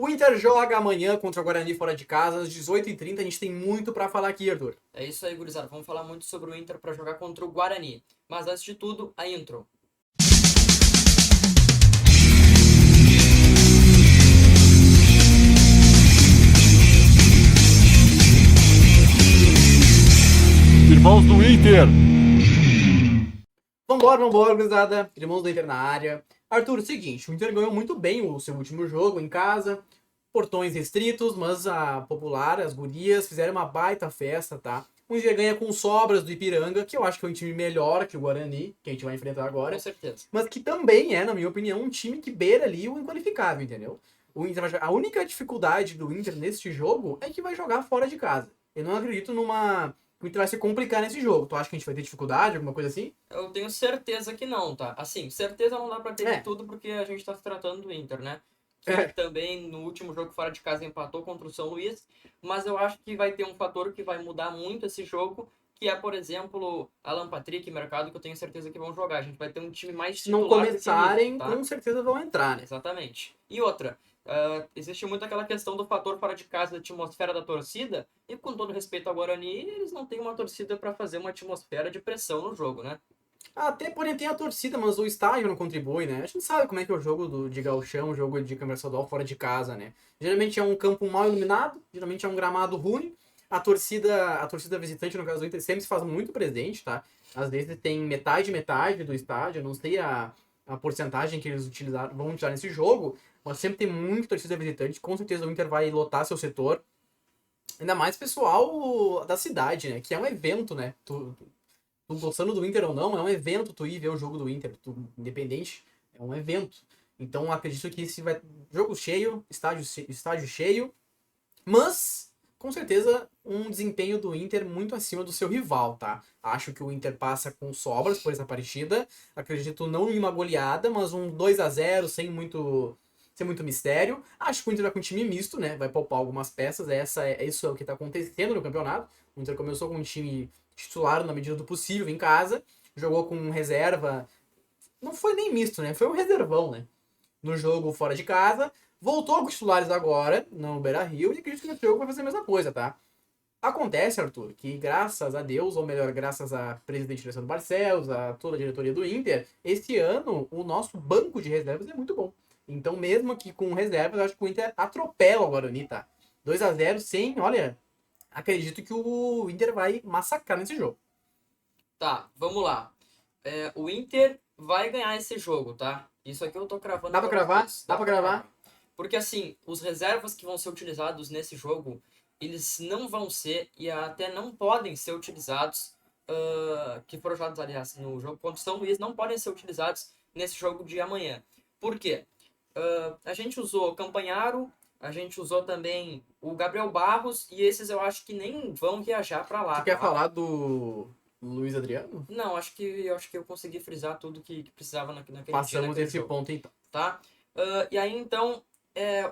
O Inter joga amanhã contra o Guarani fora de casa, às 18h30. A gente tem muito pra falar aqui, Arthur. É isso aí, gurizada. Vamos falar muito sobre o Inter para jogar contra o Guarani. Mas antes de tudo, a intro. Irmãos do Inter. Vambora, gurizada. Irmãos do Inter na área. Arthur, seguinte, o Inter ganhou muito bem o seu último jogo em casa. Portões restritos, mas a Popular, as gurias, fizeram uma baita festa, tá? O Inter ganha com sobras do Ipiranga, que eu acho que é um time melhor que o Guarani, que a gente vai enfrentar agora. Com certeza. Mas que também é, na minha opinião, um time que beira ali o inqualificável, entendeu? O Inter a única dificuldade do Inter neste jogo é que vai jogar fora de casa. Eu não acredito que o Inter vai se complicar nesse jogo. Tu acha que a gente vai ter dificuldade, alguma coisa assim? Eu tenho certeza que não, tá? Assim, certeza não dá pra ter É. de tudo porque a gente tá se tratando do Inter, né? Que É. também no último jogo fora de casa empatou contra o São Luís, mas eu acho que vai ter um fator que vai mudar muito esse jogo, que é, por exemplo, Alan Patrick e Mercado, que eu tenho certeza que vão jogar. A gente vai ter um time mais Se não titular do que começarem, misto, tá? com certeza vão entrar, né? Exatamente. E outra, existe muito aquela questão do fator fora de casa, da atmosfera da torcida, e com todo respeito ao Guarani, eles não têm uma torcida para fazer uma atmosfera de pressão no jogo, né? Até porém tem a torcida, mas o estádio não contribui, né? A gente sabe como é que é o jogo de gauchão, o jogo de câmara estadual fora de casa, né? Geralmente é um campo mal iluminado, geralmente é um gramado ruim. A torcida visitante, no caso do Inter, sempre se faz muito presente, tá? Às vezes tem metade do estádio, eu não sei a porcentagem que eles vão utilizar nesse jogo, mas sempre tem muita torcida visitante. Com certeza o Inter vai lotar seu setor. Ainda mais pessoal da cidade, né? Que é um evento, né? Tu gostando do Inter ou não, é um evento tu ir ver o jogo do Inter, independente, é um evento. Então acredito que esse vai jogo cheio, estádio cheio, mas com certeza um desempenho do Inter muito acima do seu rival, tá? Acho que o Inter passa com sobras por essa partida, acredito não em uma goleada, mas um 2-0 sem muito mistério. Acho que o Inter vai com um time misto, né? Vai poupar algumas peças, isso é o que tá acontecendo no campeonato. O Inter começou com um time titular na medida do possível em casa, jogou com reserva, não foi nem misto, né? Foi um reservão, né? No jogo fora de casa, voltou com os titulares agora, no Beira-Rio, e acredito que no jogo vai fazer a mesma coisa, tá? Acontece, Arthur, que graças a Deus, ou melhor, graças a presidente Alessandro Barcelos, a toda a diretoria do Inter, esse ano o nosso banco de reservas é muito bom. Então, mesmo que com reservas, eu acho que o Inter atropela o Guarani, tá? 2-0 sem, olha, acredito que o Inter vai massacrar nesse jogo. Tá, vamos lá. O Inter vai ganhar esse jogo, tá? Isso aqui eu tô cravando. Dá pra cravar? vocês. Dá pra cravar? Porque assim, os reservas que vão ser utilizados nesse jogo, eles não vão ser e até não podem ser utilizados, que foram usados, aliás, no jogo contra o São Luís, não podem ser utilizados nesse jogo de amanhã. Por quê? A gente usou Campanharo, a gente usou também o Gabriel Barros, e esses eu acho que nem vão viajar pra lá. Tu quer tá? falar do Luiz Adriano? Não, acho que eu consegui frisar tudo que precisava naquele dia, Passamos naquele esse jogo, ponto então. tá? E aí, então,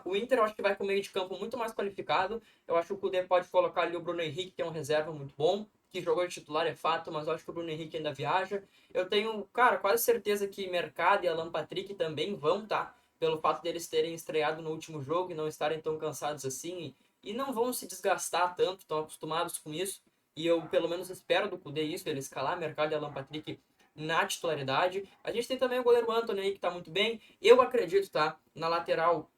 o Inter eu acho que vai com o meio de campo muito mais qualificado. Eu acho que o Kudê pode colocar ali o Bruno Henrique, que é um reserva muito bom, que jogou de titular, é fato, mas eu acho que o Bruno Henrique ainda viaja. Eu tenho, cara, quase certeza que Mercado e Alan Patrick também vão, tá? Pelo fato deles terem estreado no último jogo e não estarem tão cansados assim, e não vão se desgastar tanto, estão acostumados com isso. E eu, pelo menos, espero do Kudê isso, ele escalar Mercado e Alan Patrick na titularidade. A gente tem também o goleiro Antony aí, que tá muito bem. Eu acredito, tá? Na lateral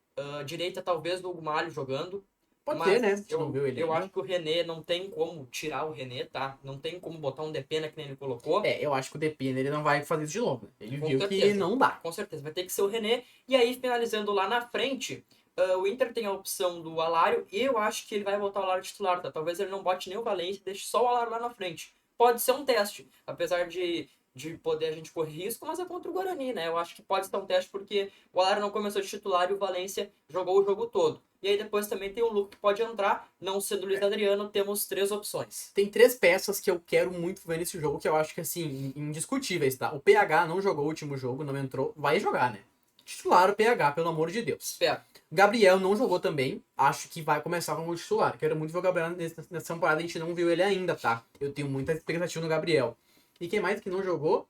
direita, talvez do Hugo Malho jogando. Pode Mas ser, né? Se não viu ele eu ainda. acho que o René não tem como tirar o René, tá? Não tem como botar um Depena que nem ele colocou. Eu acho que o Depina ele não vai fazer isso de novo. Né? Ele Com viu certeza. que não dá. Com certeza, vai ter que ser o René. E aí, finalizando lá na frente, o Inter tem a opção do Alário. E eu acho que ele vai botar o Alário titular, tá? Talvez ele não bote nem o Valência, deixe só o Alário lá na frente. Pode ser um teste, apesar de poder a gente correr risco, mas é contra o Guarani, né? Eu acho que pode ser um teste porque o Alário não começou de titular e o Valência jogou o jogo todo. E aí depois também tem o Luke que pode entrar, não sendo o Luiz Adriano, temos 3 opções. Tem 3 peças que eu quero muito ver nesse jogo, que eu acho que, assim, indiscutíveis, tá? O PH não jogou o último jogo, não entrou. Vai jogar, né? Titular o PH, pelo amor de Deus. Espero. Gabriel não jogou também. Acho que vai começar como titular. Quero muito ver o Gabriel nessa temporada. A gente não viu ele ainda, tá? Eu tenho muita expectativa no Gabriel. E quem mais que não jogou?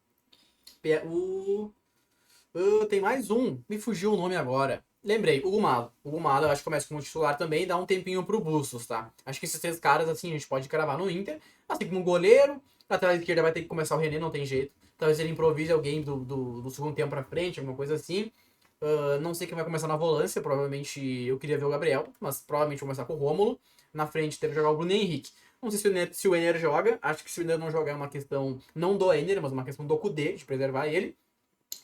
Tem mais um. Me fugiu o nome agora. Lembrei, Hugo Malo. Hugo Malo eu acho que começa como titular também e dá um tempinho pro Bustos, tá? Acho que esses 3 caras, assim, a gente pode cravar no Inter. Assim como goleiro, lateral esquerda vai ter que começar o René, não tem jeito. Talvez ele improvise alguém do segundo tempo pra frente, alguma coisa assim. Não sei quem vai começar na volância, provavelmente eu queria ver o Gabriel, mas provavelmente vou começar com o Rômulo. Na frente deve jogar o Bruno Henrique. Não sei se o Ener joga, acho que se o Ener não jogar é uma questão, não do Ener, mas uma questão do Kudê, de preservar ele.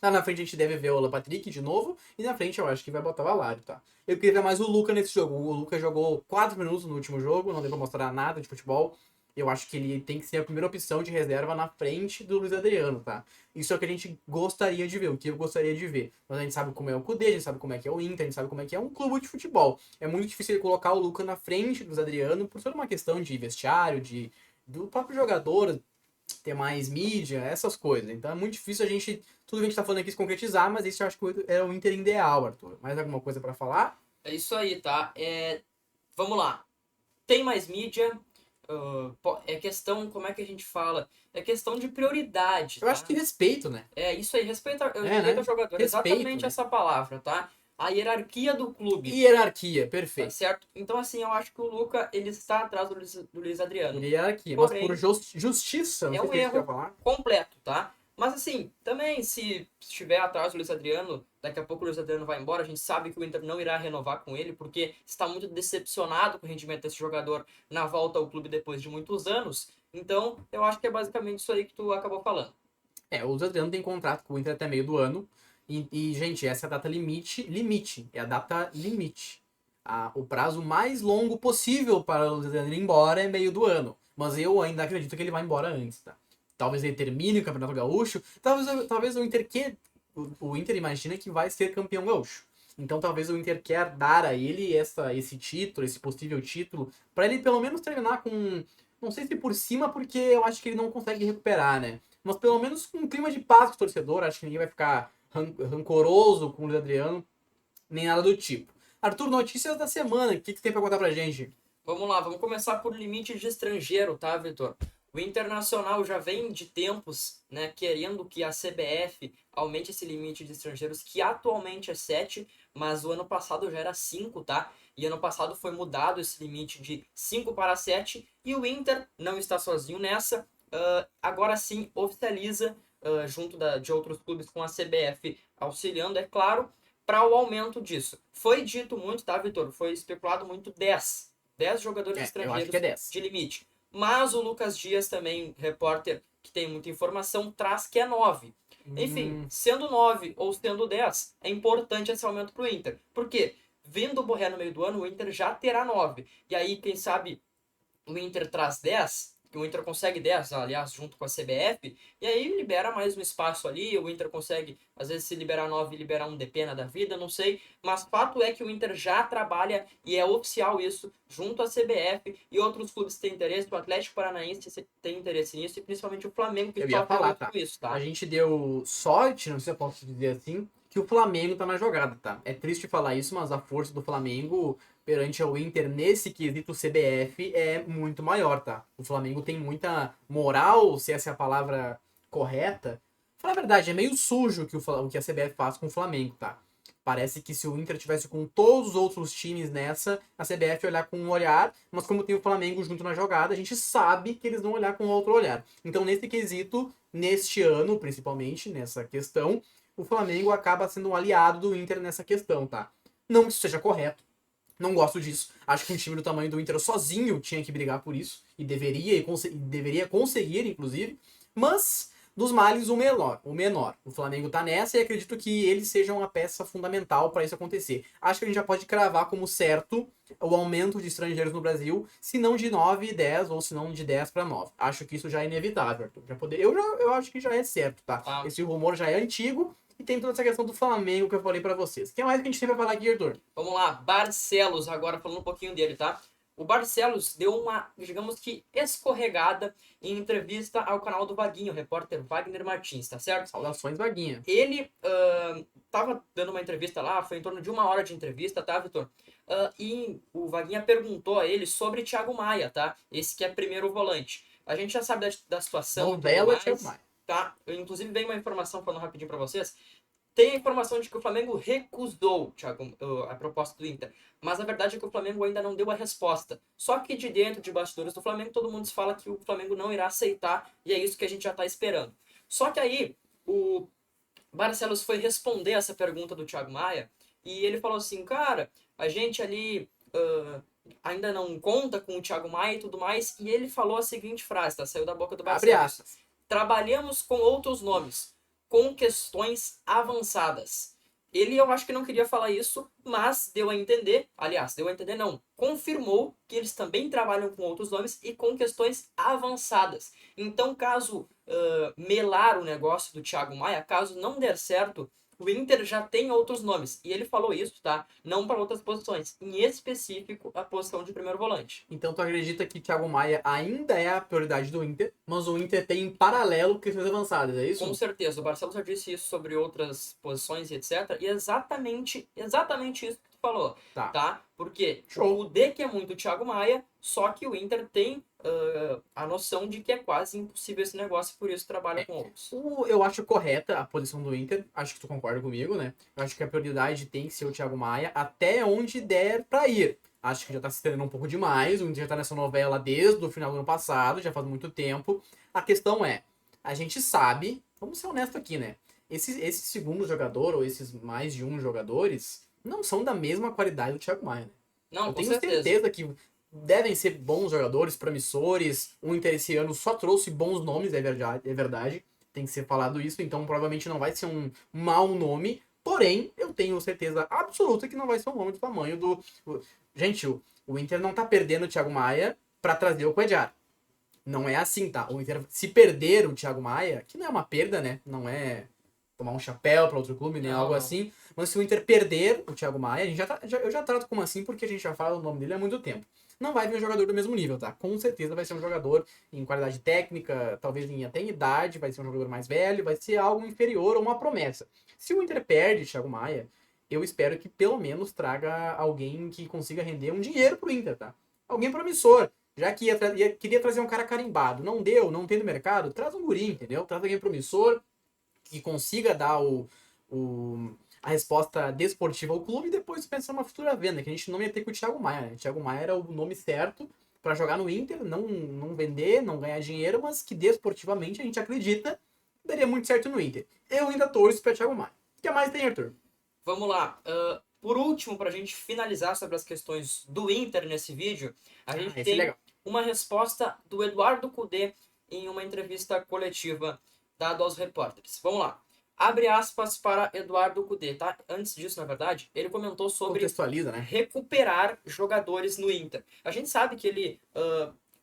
Lá na frente a gente deve ver o Alan Patrick de novo. E na frente eu acho que vai botar o Alário, tá? Eu queria ver mais o Luca nesse jogo. O Luca jogou 4 minutos no último jogo, não deu pra mostrar nada de futebol. Eu acho que ele tem que ser a primeira opção de reserva na frente do Luiz Adriano, tá? Isso é o que a gente gostaria de ver, o que eu gostaria de ver. Mas a gente sabe como é o Cudê, a gente sabe como é que é o Inter, a gente sabe como é que é um clube de futebol. É muito difícil ele colocar o Luca na frente do Luiz Adriano por toda uma questão de vestiário, do próprio jogador ter mais mídia, essas coisas. Então é muito difícil a gente, tudo que a gente tá falando aqui se concretizar, mas esse eu acho que é o Inter ideal, Arthur. Mais alguma coisa pra falar? É isso aí, tá? Vamos lá. Tem mais mídia. É questão, como é que a gente fala? É questão de prioridade, Eu tá? acho que respeito, né? É isso aí, respeita, Né? ao jogador. Respeito, Exatamente né? essa palavra, tá? A hierarquia do clube, Hierarquia, tá perfeito. certo? Então, assim, eu acho que o Luca, ele está atrás do Luiz Adriano. Hierarquia, mas por Porém, justiça, não é sei um se é isso que eu ia erro falar. completo, tá? Mas assim, também se estiver atrás do Luiz Adriano, daqui a pouco o Luiz Adriano vai embora, a gente sabe que o Inter não irá renovar com ele, porque está muito decepcionado com o rendimento desse jogador na volta ao clube depois de muitos anos. Então, eu acho que é basicamente isso aí que tu acabou falando. O Luiz Adriano tem contrato com o Inter até meio do ano. Gente, essa é a data limite. É a data limite. O prazo mais longo possível para o Luiz Adriano ir embora é meio do ano. Mas eu ainda acredito que ele vai embora antes, tá? Talvez ele termine o Campeonato Gaúcho. Talvez o Inter o Inter imagina que vai ser campeão gaúcho. Então talvez o Inter quer dar a ele esse título, esse possível título, para ele pelo menos terminar com, não sei se por cima, porque eu acho que ele não consegue recuperar, né? Mas pelo menos com um clima de paz com o torcedor, acho que ninguém vai ficar rancoroso com o Luiz Adriano, nem nada do tipo. Arthur, notícias da semana, o que você tem pra contar pra gente? Vamos lá, vamos começar por limite de estrangeiro, tá, Vitor? O Internacional já vem de tempos, né, querendo que a CBF aumente esse limite de estrangeiros, que atualmente é 7, mas o ano passado já era 5, tá? E ano passado foi mudado esse limite de 5 para 7, e o Inter não está sozinho nessa, agora sim oficializa, junto de outros clubes com a CBF auxiliando, é claro, para o aumento disso. Foi dito muito, tá, Vitor? Foi especulado muito 10 jogadores Eu acho estrangeiros que é 10. de limite. Mas o Lucas Dias também, repórter que tem muita informação, traz que é 9. Enfim, sendo 9 ou sendo 10, é importante esse aumento para o Inter. Por quê? Vindo o Borré no meio do ano, o Inter já terá 9. E aí, quem sabe, o Inter traz 10, que o Inter consegue 10, aliás, junto com a CBF, e aí libera mais um espaço ali, o Inter consegue, às vezes, se liberar 9 e liberar um Depena da vida, não sei, mas fato é que o Inter já trabalha, e é oficial isso, junto à CBF, e outros clubes têm interesse, o Atlético Paranaense tem interesse nisso, e principalmente o Flamengo, que Eu ia sofre falar, muito tá? com isso, tá? A gente deu sorte, não sei se eu posso dizer assim, que o Flamengo tá na jogada, tá? É triste falar isso, mas a força do Flamengo perante ao Inter nesse quesito CBF é muito maior, tá? O Flamengo tem muita moral, se essa é a palavra correta. Falar a verdade, é meio sujo o que a CBF faz com o Flamengo, tá? Parece que se o Inter tivesse com todos os outros times nessa, a CBF ia olhar com um olhar, mas como tem o Flamengo junto na jogada, a gente sabe que eles vão olhar com outro olhar. Então, nesse quesito, neste ano, principalmente, nessa questão, o Flamengo acaba sendo um aliado do Inter nessa questão, tá? Não que isso seja correto, não gosto disso. Acho que um time do tamanho do Inter sozinho tinha que brigar por isso. E deveria conseguir, inclusive. Mas, dos males, o menor. O Flamengo tá nessa e acredito que eles sejam a peça fundamental para isso acontecer. Acho que a gente já pode cravar como certo o aumento de estrangeiros no Brasil, se não de 9 e 10, ou se não de 10 para 9. Acho que isso já é inevitável, Arthur. Eu acho que já é certo, tá? Esse rumor já é antigo. E tem toda essa questão do Flamengo que eu falei pra vocês. O que mais que a gente tem pra falar aqui, Arthur? Vamos lá, Barcelos, agora falando um pouquinho dele, tá? O Barcelos deu uma, digamos que, escorregada em entrevista ao canal do Vaguinho, o repórter Wagner Martins, tá certo? Saudações, Vaguinha. Ele tava dando uma entrevista lá, foi em torno de 1 hora de entrevista, tá, Vitor? E o Vaguinha perguntou a ele sobre Thiago Maia, tá? Esse que é primeiro volante. A gente já sabe da situação. Novela Thiago Maia. Tá? Inclusive, veio uma informação falando rapidinho pra vocês. Tem a informação de que o Flamengo recusou, Thiago, a proposta do Inter. Mas a verdade é que o Flamengo ainda não deu a resposta. Só que de dentro, de bastidores do Flamengo, todo mundo fala que o Flamengo não irá aceitar. E é isso que a gente já está esperando. Só que aí, o Barcelos foi responder essa pergunta do Thiago Maia. E ele falou assim, cara, a gente ali ainda não conta com o Thiago Maia e tudo mais. E ele falou a seguinte frase, tá? Saiu da boca do Abre Barcelos. aspas. Trabalhamos com outros nomes, com questões avançadas. Ele, eu acho que não queria falar isso, mas deu a entender, aliás, deu a entender não, confirmou que eles também trabalham com outros nomes e com questões avançadas. Então, caso melar o negócio do Thiago Maia, caso não der certo, o Inter já tem outros nomes. E ele falou isso, tá? Não para outras posições. Em específico, a posição de primeiro volante. Então tu acredita que Thiago Maia ainda é a prioridade do Inter, mas o Inter tem em paralelo questões avançadas, é isso? Com certeza. O Barcelos já disse isso sobre outras posições e etc. E é exatamente isso que tu falou, tá? Porque Show. o D que é muito o Thiago Maia, só que o Inter tem a noção de que é quase impossível esse negócio, por isso trabalha com outros. Eu acho correta a posição do Inter, acho que tu concorda comigo, né? Eu acho que a prioridade tem que ser o Thiago Maia até onde der pra ir. Acho que já tá se estendendo um pouco demais, o Inter já tá nessa novela desde o final do ano passado, já faz muito tempo. A questão é, a gente sabe, vamos ser honestos aqui, né? Esse segundo jogador, ou esses mais de um jogadores, não são da mesma qualidade do Thiago Maia, né? Não, Eu com tenho certeza. certeza que devem ser bons jogadores, promissores. O Inter esse ano só trouxe bons nomes, é verdade. Tem que ser falado isso, então provavelmente não vai ser um mau nome. Porém, eu tenho certeza absoluta que não vai ser um nome do tamanho do. Gente, o Inter não tá perdendo o Thiago Maia pra trazer o Cuéllar. Não é assim, tá? O Inter, se perder o Thiago Maia, que não é uma perda, né? Não é tomar um chapéu para outro clube, nem algo assim. Mas se o Inter perder o Thiago Maia, a gente eu já trato como assim, porque a gente já fala o nome dele há muito tempo. Não vai vir um jogador do mesmo nível, tá? Com certeza vai ser um jogador em qualidade técnica, talvez até em idade, vai ser um jogador mais velho, vai ser algo inferior ou uma promessa. Se o Inter perde o Thiago Maia, eu espero que pelo menos traga alguém que consiga render um dinheiro pro Inter, tá? Alguém promissor. Já que queria trazer um cara carimbado, não deu, não tem no mercado, traz um guri, entendeu? Traz alguém promissor, que consiga dar a resposta desportiva ao clube e depois pensar numa futura venda, que a gente não ia ter com o Thiago Maia, né? O Thiago Maia era o nome certo para jogar no Inter, não vender, não ganhar dinheiro, mas que desportivamente a gente acredita que daria muito certo no Inter. Eu ainda torço para Thiago Maia. O que mais tem, Arthur? Vamos lá. Por último, para a gente finalizar sobre as questões do Inter nesse vídeo, a gente tem uma resposta do Eduardo Cudê em uma entrevista coletiva dada aos repórteres. Vamos lá. Abre aspas para Eduardo Cudê, tá? Antes disso, na verdade, ele comentou sobre contextualiza, né? recuperar jogadores no Inter. A gente sabe que ele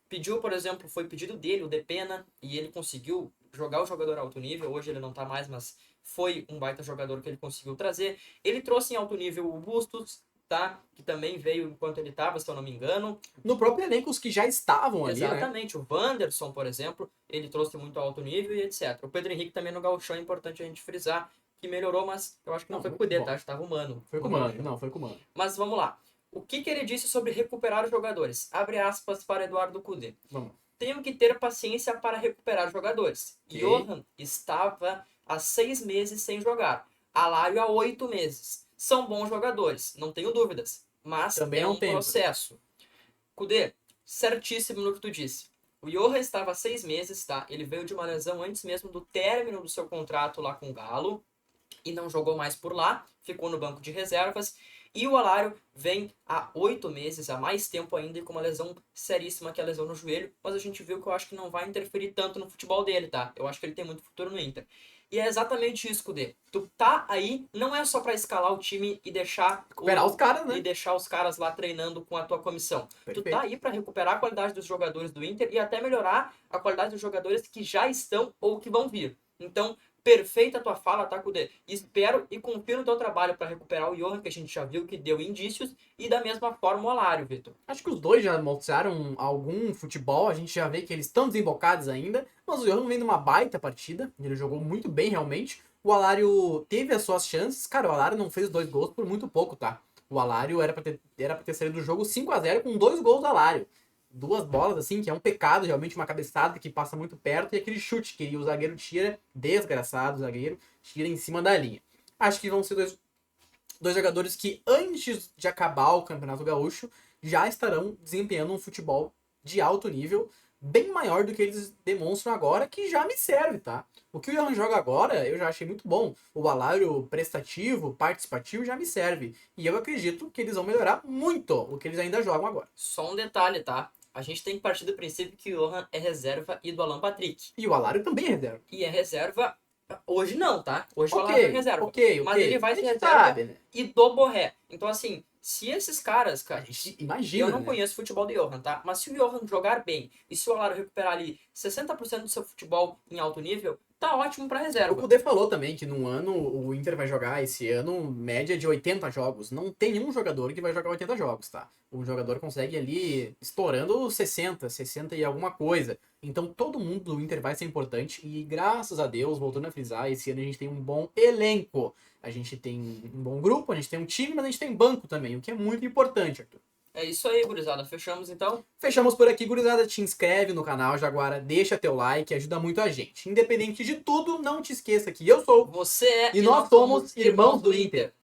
pediu, por exemplo, foi pedido dele, o Depena, e ele conseguiu jogar o jogador a alto nível. Hoje ele não tá mais, mas foi um baita jogador que ele conseguiu trazer. Ele trouxe em alto nível o Bustos, tá? Que também veio enquanto ele estava, se eu não me engano. No próprio elenco, os que já estavam ali, exatamente, né? O Wanderson, por exemplo, ele trouxe muito alto nível e etc. O Pedro Henrique também no gauchão, é importante a gente frisar, que melhorou, mas eu acho que não foi com o D, tá? Estava humano. Foi com o Mano, não, foi com o Mano. Mas vamos lá. O que ele disse sobre recuperar os jogadores? Abre aspas para Eduardo Cudê. Vamos. Tenho que ter paciência para recuperar jogadores. Okay. Johan estava há 6 meses sem jogar. Alário há 8 meses. São bons jogadores, não tenho dúvidas. Mas também é um processo. Cudê, certíssimo no que tu disse. O Johan estava há 6 meses, tá? Ele veio de uma lesão antes mesmo do término do seu contrato lá com o Galo. E não jogou mais por lá. Ficou no banco de reservas. E o Alário vem há 8 meses, há mais tempo ainda, e com uma lesão seríssima, que é a lesão no joelho. Mas a gente viu que eu acho que não vai interferir tanto no futebol dele, tá? Eu acho que ele tem muito futuro no Inter. E é exatamente isso, Cudê. Tu tá aí, não é só pra escalar o time e deixar os caras, né? E deixar os caras lá treinando com a tua comissão. Perfeito. Tu tá aí pra recuperar a qualidade dos jogadores do Inter e até melhorar a qualidade dos jogadores que já estão ou que vão vir. Então, perfeita a tua fala, tá, Cudê? Espero e confio no teu trabalho para recuperar o Johan, que a gente já viu que deu indícios, e da mesma forma o Alário, Vitor. Acho que os dois já mostraram algum futebol, a gente já vê que eles estão desembocados ainda, mas o Johan vem de uma baita partida, ele jogou muito bem realmente. O Alário teve as suas chances, cara, o Alário não fez 2 gols por muito pouco, tá? O Alário era pra ter saído do jogo 5-0 com 2 gols do Alário. 2 bolas, assim, que é um pecado, realmente uma cabeçada que passa muito perto, e aquele chute que o zagueiro tira, desgraçado o zagueiro, tira em cima da linha. Acho que vão ser dois jogadores que, antes de acabar o Campeonato Gaúcho, já estarão desempenhando um futebol de alto nível, bem maior do que eles demonstram agora, que já me serve, tá? O que o Johan joga agora, eu já achei muito bom. O Alário prestativo, participativo, já me serve. E eu acredito que eles vão melhorar muito o que eles ainda jogam agora. Só um detalhe, tá? A gente tem que partir do princípio que o Johan é reserva e do Alan Patrick. E o Alário também é reserva. E é reserva... Hoje não, tá? Hoje o Alan é reserva. Ok. Mas ele vai ser A gente reserva sabe, né? e do Borré. Então, assim, se esses caras, A cara... gente imagina, Eu não né? conheço o futebol do Johan, tá? Mas se o Johan jogar bem e se o Alário recuperar ali 60% do seu futebol em alto nível, tá ótimo pra O reserva. Kudê falou também que num ano o Inter vai jogar esse ano média de 80 jogos. Não tem nenhum jogador que vai jogar 80 jogos, tá? O jogador consegue ali estourando 60 e alguma coisa. Então todo mundo do Inter vai ser importante e graças a Deus, voltando a frisar, esse ano a gente tem um bom elenco. A gente tem um bom grupo, a gente tem um time, mas a gente tem banco também, o que é muito importante, Arthur. É isso aí, gurizada. Fechamos, então. Fechamos por aqui, gurizada. Te inscreve no canal Jaguara, deixa teu like, ajuda muito a gente. Independente de tudo, não te esqueça que eu sou Você é e nós somos irmãos do Inter.